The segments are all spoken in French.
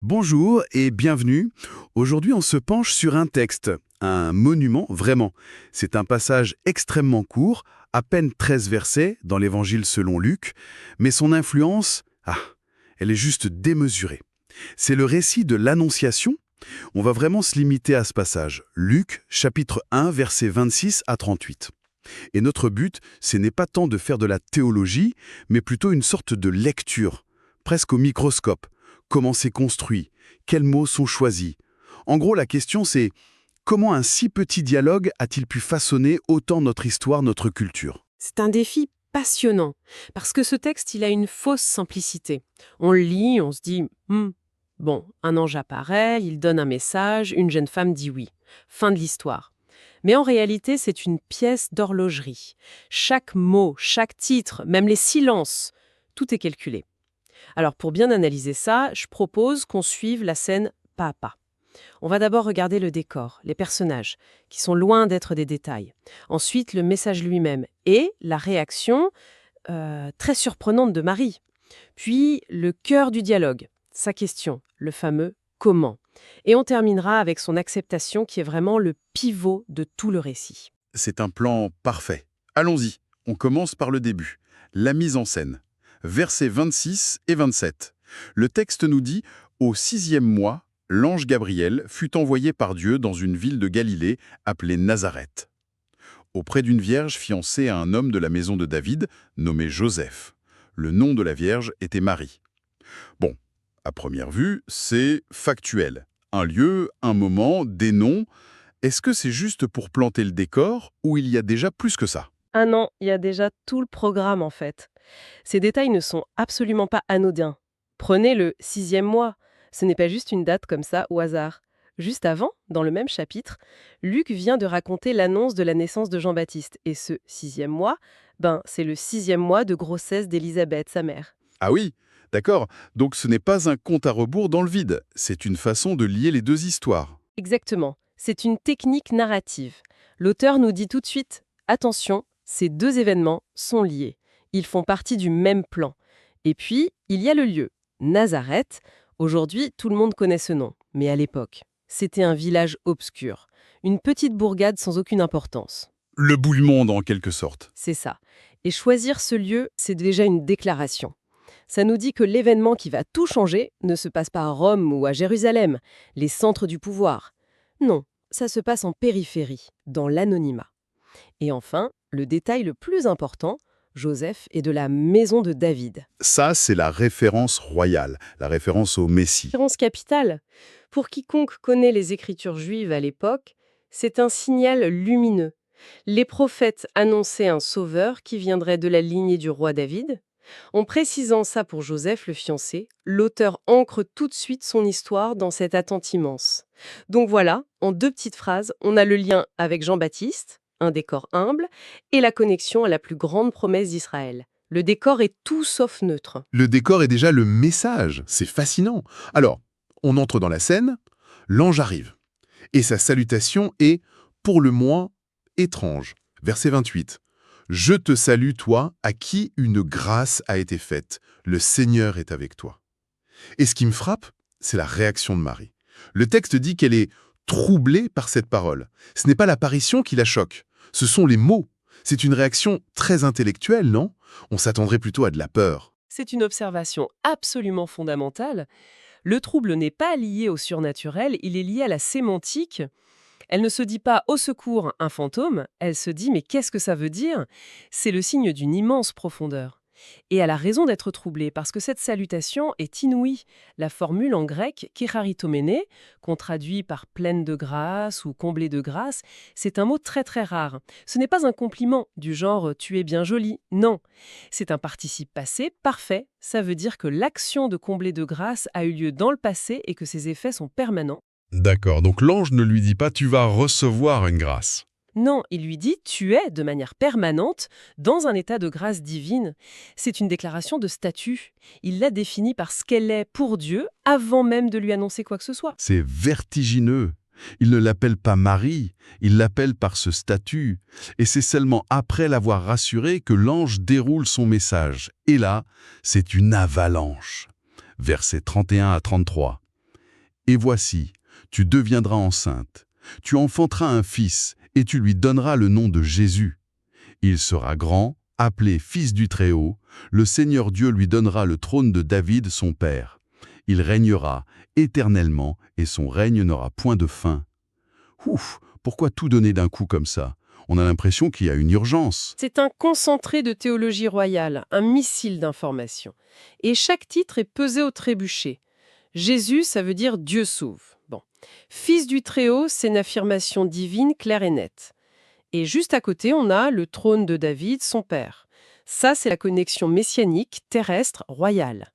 Bonjour et bienvenue. Aujourd'hui, on se penche sur un texte, un monument vraiment. C'est un passage extrêmement court, à peine 13 versets dans l'Évangile selon Luc, mais son influence, elle est juste démesurée. C'est le récit de l'Annonciation. On va vraiment se limiter à ce passage. Luc, chapitre 1, versets 26 à 38. Et notre but, ce n'est pas tant de faire de la théologie, mais plutôt une sorte de lecture, presque au microscope. Comment c'est construit? Quels mots sont choisis? En gros, la question c'est comment un si petit dialogue a-t-il pu façonner autant notre histoire, notre culture? C'est un défi passionnant, parce que ce texte, il a une fausse simplicité. On le lit, on se dit bon, un ange apparaît, il donne un message, une jeune femme dit oui. Fin de l'histoire. Mais en réalité, c'est une pièce d'horlogerie. Chaque mot, chaque titre, même les silences, tout est calculé. Alors pour bien analyser ça, je propose qu'on suive la scène pas à pas. On va d'abord regarder le décor, les personnages, qui sont loin d'être des détails. Ensuite, le message lui-même et la réaction très surprenante de Marie. Puis, le cœur du dialogue, sa question, le fameux « comment ». Et on terminera avec son acceptation qui est vraiment le pivot de tout le récit. C'est un plan parfait. Allons-y, on commence par le début. La mise en scène. Versets 26 et 27. Le texte nous dit « Au 6e mois, l'ange Gabriel fut envoyé par Dieu dans une ville de Galilée appelée Nazareth, auprès d'une vierge fiancée à un homme de la maison de David, nommé Joseph. Le nom de la vierge était Marie. » Bon, à première vue, c'est factuel. Un lieu, un moment, des noms. Est-ce que c'est juste pour planter le décor ou il y a déjà plus que ça? Ah non, il y a déjà tout le programme en fait. Ces détails ne sont absolument pas anodins. Prenez le 6e mois. Ce n'est pas juste une date comme ça au hasard. Juste avant, dans le même chapitre, Luc vient de raconter l'annonce de la naissance de Jean-Baptiste. Et ce 6e mois, c'est le 6e mois de grossesse d'Élisabeth, sa mère. Ah oui, d'accord. Donc ce n'est pas un compte à rebours dans le vide. C'est une façon de lier les deux histoires. Exactement. C'est une technique narrative. L'auteur nous dit tout de suite, attention, ces deux événements sont liés. Ils font partie du même plan. Et puis, il y a le lieu, Nazareth. Aujourd'hui, tout le monde connaît ce nom. Mais à l'époque, c'était un village obscur. Une petite bourgade sans aucune importance. Le bout du monde en quelque sorte. C'est ça. Et choisir ce lieu, c'est déjà une déclaration. Ça nous dit que l'événement qui va tout changer ne se passe pas à Rome ou à Jérusalem, les centres du pouvoir. Non, ça se passe en périphérie, dans l'anonymat. Et enfin, le détail le plus important, Joseph est de la maison de David. Ça, c'est la référence royale, la référence au Messie. Référence capitale. Pour quiconque connaît les écritures juives à l'époque, c'est un signal lumineux. Les prophètes annonçaient un sauveur qui viendrait de la lignée du roi David. En précisant ça pour Joseph, le fiancé, l'auteur ancre tout de suite son histoire dans cette attente immense. Donc voilà, en 2 petites phrases, on a le lien avec Jean-Baptiste, un décor humble, et la connexion à la plus grande promesse d'Israël. Le décor est tout sauf neutre. Le décor est déjà le message, c'est fascinant. Alors, on entre dans la scène, l'ange arrive. Et sa salutation est, pour le moins, étrange. Verset 28. « Je te salue, toi, à qui une grâce a été faite. Le Seigneur est avec toi. » Et ce qui me frappe, c'est la réaction de Marie. Le texte dit qu'elle est troublée par cette parole. Ce n'est pas l'apparition qui la choque, ce sont les mots. C'est une réaction très intellectuelle, non? On s'attendrait plutôt à de la peur. C'est une observation absolument fondamentale. Le trouble n'est pas lié au surnaturel, il est lié à la sémantique. Elle ne se dit pas « au secours, un fantôme », elle se dit « mais qu'est-ce que ça veut dire ?» C'est le signe d'une immense profondeur. Et elle a raison d'être troublée, parce que cette salutation est inouïe. La formule en grec « kéraritomene », qu'on traduit par « pleine de grâce » ou « comblée de grâce », c'est un mot très très rare. Ce n'est pas un compliment du genre « tu es bien jolie », non. C'est un participe passé parfait. Ça veut dire que l'action de combler de grâce a eu lieu dans le passé et que ses effets sont permanents. D'accord, donc l'ange ne lui dit pas « tu vas recevoir une grâce ». Non, il lui dit « tu es, de manière permanente, dans un état de grâce divine ». C'est une déclaration de statut. Il la définit par ce qu'elle est pour Dieu avant même de lui annoncer quoi que ce soit. C'est vertigineux. Il ne l'appelle pas Marie, il l'appelle par ce statut. Et c'est seulement après l'avoir rassurée que l'ange déroule son message. Et là, c'est une avalanche. Versets 31 à 33. Et voici, tu deviendras enceinte. Tu enfanteras un fils, et tu lui donneras le nom de Jésus. Il sera grand, appelé Fils du Très-Haut. Le Seigneur Dieu lui donnera le trône de David, son père. Il régnera éternellement, et son règne n'aura point de fin. Ouf, pourquoi tout donner d'un coup comme ça? On a l'impression qu'il y a une urgence. C'est un concentré de théologie royale, un missile d'information. Et chaque titre est pesé au trébuchet. Jésus, ça veut dire Dieu sauve. Bon. Fils du Très-Haut, c'est une affirmation divine claire et nette. Et juste à côté, on a le trône de David, son père. Ça, c'est la connexion messianique, terrestre, royale.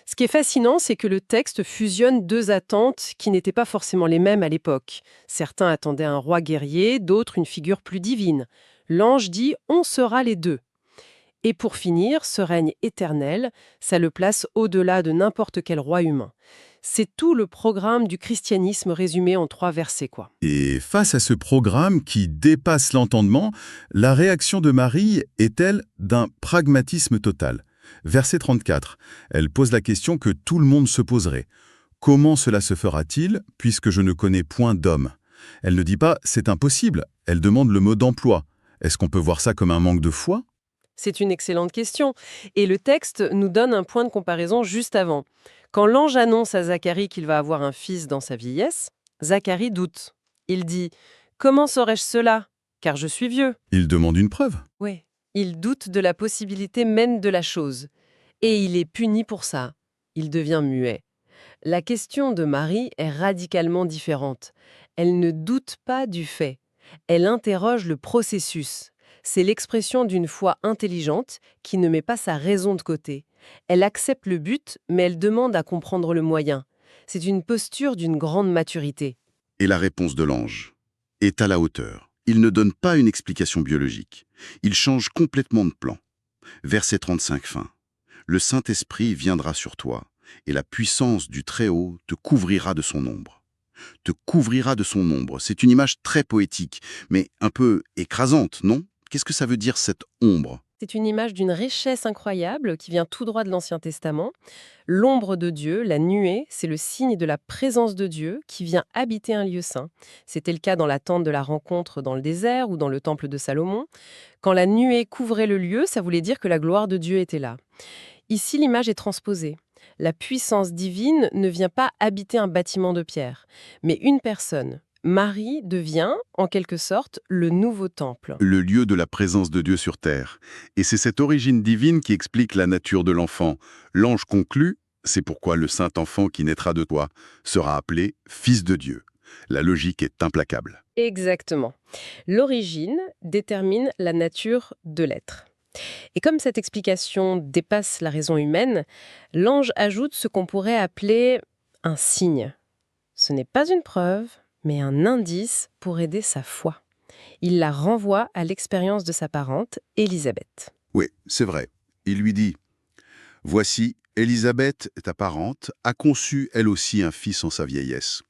Ce qui est fascinant, c'est que le texte fusionne deux attentes qui n'étaient pas forcément les mêmes à l'époque. Certains attendaient un roi guerrier, d'autres une figure plus divine. L'ange dit « on sera les deux ». Et pour finir, ce règne éternel, ça le place au-delà de n'importe quel roi humain. C'est tout le programme du christianisme résumé en 3 versets, quoi. Et face à ce programme qui dépasse l'entendement, la réaction de Marie est-elle d'un pragmatisme total? Verset 34, elle pose la question que tout le monde se poserait. Comment cela se fera-t-il, puisque je ne connais point d'homme? Elle ne dit pas « c'est impossible », elle demande le mode d'emploi. Est-ce qu'on peut voir ça comme un manque de foi? C'est une excellente question. Et le texte nous donne un point de comparaison juste avant. Quand l'ange annonce à Zacharie qu'il va avoir un fils dans sa vieillesse, Zacharie doute. Il dit « Comment saurais-je cela? Car je suis vieux. » Il demande une preuve. Oui. Il doute de la possibilité même de la chose. Et il est puni pour ça. Il devient muet. La question de Marie est radicalement différente. Elle ne doute pas du fait. Elle interroge le processus. C'est l'expression d'une foi intelligente qui ne met pas sa raison de côté. Elle accepte le but, mais elle demande à comprendre le moyen. C'est une posture d'une grande maturité. Et la réponse de l'ange est à la hauteur. Il ne donne pas une explication biologique. Il change complètement de plan. Verset 35 fin. Le Saint-Esprit viendra sur toi, et la puissance du Très-Haut te couvrira de son ombre. Te couvrira de son ombre, c'est une image très poétique, mais un peu écrasante, non? Qu'est-ce que ça veut dire, cette ombre? C'est une image d'une richesse incroyable qui vient tout droit de l'Ancien Testament. L'ombre de Dieu, la nuée, c'est le signe de la présence de Dieu qui vient habiter un lieu saint. C'était le cas dans la tente de la rencontre dans le désert ou dans le temple de Salomon. Quand la nuée couvrait le lieu, ça voulait dire que la gloire de Dieu était là. Ici, l'image est transposée. La puissance divine ne vient pas habiter un bâtiment de pierre, mais une personne. Marie devient, en quelque sorte, le nouveau temple. Le lieu de la présence de Dieu sur terre. Et c'est cette origine divine qui explique la nature de l'enfant. L'ange conclut, c'est pourquoi le saint enfant qui naîtra de toi sera appelé Fils de Dieu. La logique est implacable. Exactement. L'origine détermine la nature de l'être. Et comme cette explication dépasse la raison humaine, l'ange ajoute ce qu'on pourrait appeler un signe. Ce n'est pas une preuve, mais un indice pour aider sa foi. Il la renvoie à l'expérience de sa parente, Élisabeth. Oui, c'est vrai. Il lui dit « Voici, Élisabeth, ta parente, a conçu elle aussi un fils en sa vieillesse. »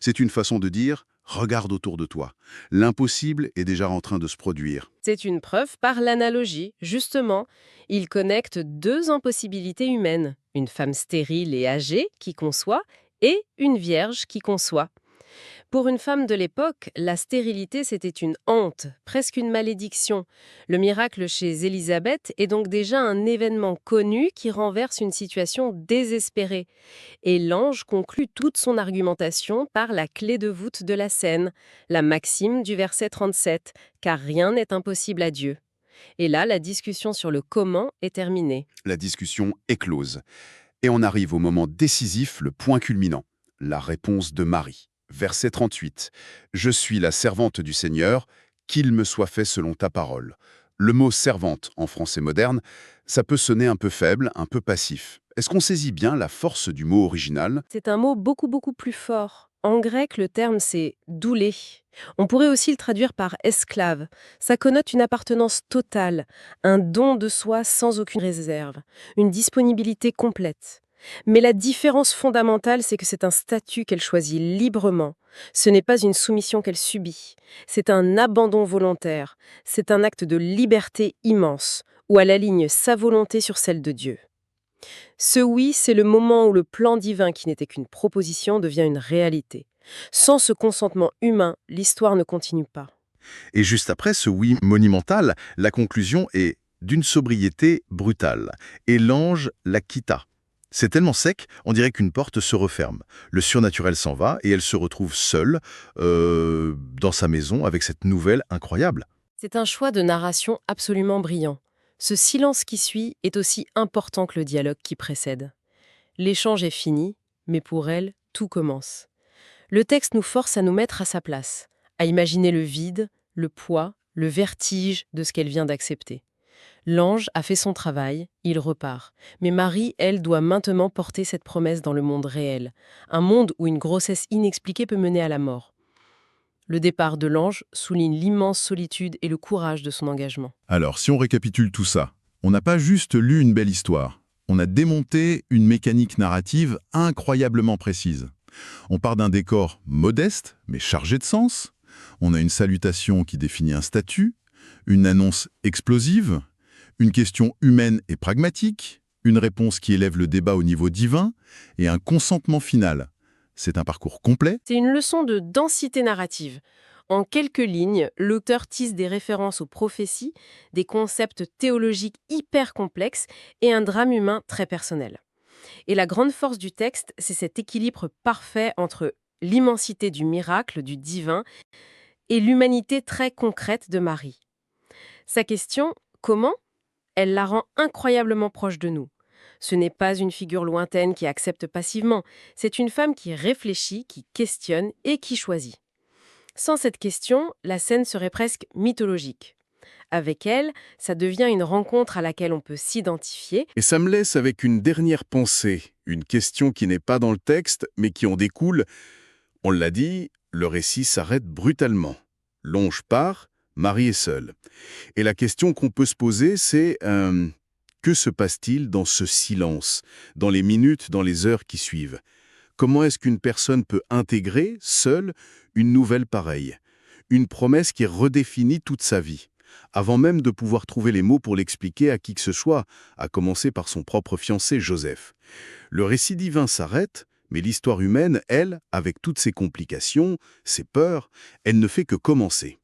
C'est une façon de dire « Regarde autour de toi. L'impossible est déjà en train de se produire. » C'est une preuve par l'analogie. Justement, il connecte 2 impossibilités humaines. Une femme stérile et âgée qui conçoit et une vierge qui conçoit. Pour une femme de l'époque, la stérilité, c'était une honte, presque une malédiction. Le miracle chez Élisabeth est donc déjà un événement connu qui renverse une situation désespérée. Et l'ange conclut toute son argumentation par la clé de voûte de la scène, la maxime du verset 37, « Car rien n'est impossible à Dieu ». Et là, la discussion sur le comment est terminée. La discussion est close. Et on arrive au moment décisif, le point culminant, la réponse de Marie. Verset 38. « Je suis la servante du Seigneur, qu'il me soit fait selon ta parole. » Le mot « servante » en français moderne, ça peut sonner un peu faible, un peu passif. Est-ce qu'on saisit bien la force du mot original? C'est un mot beaucoup plus fort. En grec, le terme c'est « doulé ». On pourrait aussi le traduire par « esclave ». Ça connote une appartenance totale, un don de soi sans aucune réserve, une disponibilité complète. Mais la différence fondamentale, c'est que c'est un statut qu'elle choisit librement. Ce n'est pas une soumission qu'elle subit. C'est un abandon volontaire. C'est un acte de liberté immense, où elle aligne sa volonté sur celle de Dieu. Ce oui, c'est le moment où le plan divin qui n'était qu'une proposition devient une réalité. Sans ce consentement humain, l'histoire ne continue pas. Et juste après ce oui monumental, la conclusion est d'une sobriété brutale. Et l'ange la quitta. C'est tellement sec, on dirait qu'une porte se referme. Le surnaturel s'en va et elle se retrouve seule dans sa maison avec cette nouvelle incroyable. C'est un choix de narration absolument brillant. Ce silence qui suit est aussi important que le dialogue qui précède. L'échange est fini, mais pour elle, tout commence. Le texte nous force à nous mettre à sa place, à imaginer le vide, le poids, le vertige de ce qu'elle vient d'accepter. L'ange a fait son travail, il repart. Mais Marie, elle, doit maintenant porter cette promesse dans le monde réel. Un monde où une grossesse inexpliquée peut mener à la mort. Le départ de l'ange souligne l'immense solitude et le courage de son engagement. Alors, si on récapitule tout ça, on n'a pas juste lu une belle histoire. On a démonté une mécanique narrative incroyablement précise. On part d'un décor modeste, mais chargé de sens. On a une salutation qui définit un statut, une annonce explosive, une question humaine et pragmatique, une réponse qui élève le débat au niveau divin et un consentement final. C'est un parcours complet. C'est une leçon de densité narrative. En quelques lignes, l'auteur tisse des références aux prophéties, des concepts théologiques hyper complexes et un drame humain très personnel. Et la grande force du texte, c'est cet équilibre parfait entre l'immensité du miracle, du divin, et l'humanité très concrète de Marie. Sa question, comment ? Elle la rend incroyablement proche de nous. Ce n'est pas une figure lointaine qui accepte passivement, c'est une femme qui réfléchit, qui questionne et qui choisit. Sans cette question, la scène serait presque mythologique. Avec elle, ça devient une rencontre à laquelle on peut s'identifier. Et ça me laisse avec une dernière pensée, une question qui n'est pas dans le texte, mais qui en découle. On l'a dit, le récit s'arrête brutalement. L'ange part, Marie est seule. Et la question qu'on peut se poser, c'est que se passe-t-il dans ce silence, dans les minutes, dans les heures qui suivent? Comment est-ce qu'une personne peut intégrer, seule, une nouvelle pareille? Une promesse qui redéfinit toute sa vie, avant même de pouvoir trouver les mots pour l'expliquer à qui que ce soit, à commencer par son propre fiancé, Joseph. Le récit divin s'arrête, mais l'histoire humaine, elle, avec toutes ses complications, ses peurs, elle ne fait que commencer.